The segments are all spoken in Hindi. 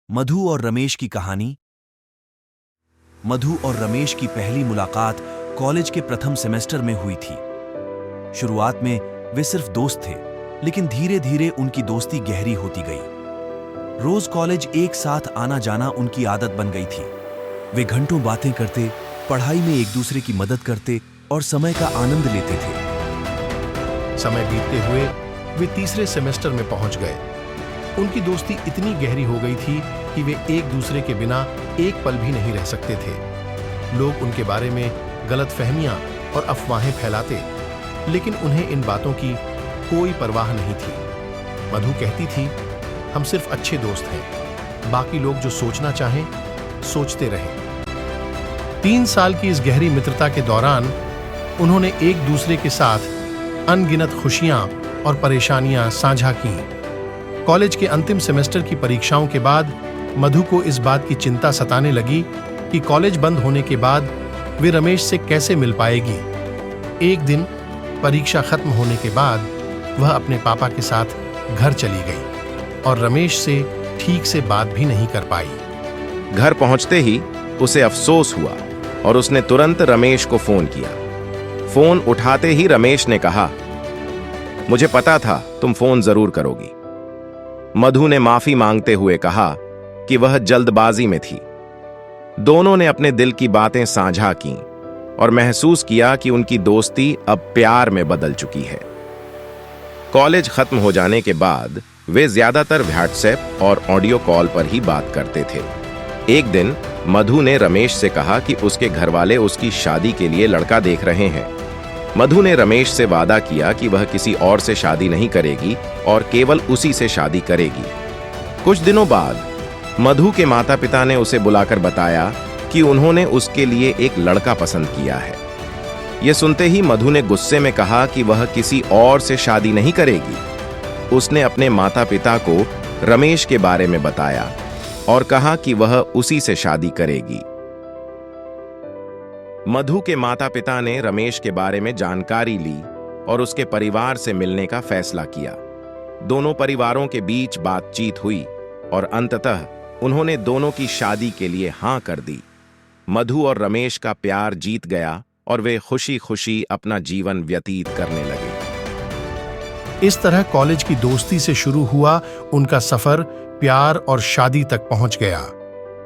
मधु और रमेश की कहानी। मधु और रमेश की पहली मुलाकात कॉलेज के प्रथम सेमेस्टर में हुई थी। शुरुआत में वे सिर्फ दोस्त थे, लेकिन धीरे धीरे उनकी दोस्ती गहरी होती गई। रोज कॉलेज एक साथ आना जाना उनकी आदत बन गई थी। वे घंटों बातें करते, पढ़ाई में एक दूसरे की मदद करते और समय का आनंद लेते थे। समय बीतते हुए वे तीसरे सेमेस्टर में पहुंच गए। उनकी दोस्ती इतनी गहरी हो गई थी कि वे एक दूसरे के बिना एक पल भी नहीं रह सकते थे। लोग उनके बारे में गलतफहमियां और अफवाहें फैलाते, लेकिन उन्हें इन बातों की कोई परवाह नहीं थी। मधु कहती थी, हम सिर्फ अच्छे दोस्त हैं, बाकी लोग जो सोचना चाहें सोचते रहें। 3 साल की इस गहरी मित्रता के दौरान उन्होंने एक दूसरे के साथ अनगिनत खुशियां और परेशानियां साझा की। कॉलेज के अंतिम सेमेस्टर की परीक्षाओं के बाद मधु को इस बात की चिंता सताने लगी कि कॉलेज बंद होने के बाद वे रमेश से कैसे मिल पाएगी। एक दिन परीक्षा खत्म होने के बाद वह अपने पापा के साथ घर चली गई और रमेश से ठीक से बात भी नहीं कर पाई। घर पहुंचते ही उसे अफसोस हुआ और उसने तुरंत रमेश को फोन किया। फोन उठाते ही रमेश ने कहा, मुझे पता था तुम फोन जरूर करोगी। मधु ने माफी मांगते हुए कहा कि वह जल्दबाजी में थी। दोनों ने अपने दिल की बातें साझा कीं और महसूस किया कि उनकी दोस्ती अब प्यार में बदल चुकी है। कॉलेज खत्म हो जाने के बाद वे ज्यादातर व्हाट्सएप और ऑडियो कॉल पर ही बात करते थे। एक दिन मधु ने रमेश से कहा कि उसके घरवाले उसकी शादी के लिए लड़का देख रहे हैं। मधु ने रमेश से वादा किया कि वह किसी और से शादी नहीं करेगी और केवल उसी से शादी करेगी। कुछ दिनों बाद मधु के माता पिता ने उसे बुलाकर बताया कि उन्होंने उसके लिए एक लड़का पसंद किया है। यह सुनते ही मधु ने गुस्से में कहा कि वह किसी और से शादी नहीं करेगी। उसने अपने माता पिता को रमेश के बारे में बताया और कहा कि वह उसी से शादी करेगी। मधु के माता पिता ने रमेश के बारे में जानकारी ली और उसके परिवार से मिलने का फैसला किया। दोनों परिवारों के बीच बातचीत हुई और अंततः उन्होंने दोनों की शादी के लिए हां कर दी। मधु और रमेश का प्यार जीत गया और वे खुशी खुशी अपना जीवन व्यतीत करने लगे। इस तरह कॉलेज की दोस्ती से शुरू हुआ उनका सफर प्यार और शादी तक पहुंच गया।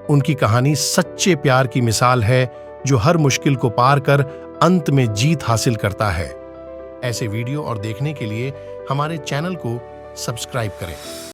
उनकी कहानी सच्चे प्यार की मिसाल है, जो हर मुश्किल को पार कर अंत में जीत हासिल करता है। ऐसे वीडियो और देखने के लिए हमारे चैनल को सब्सक्राइब करें।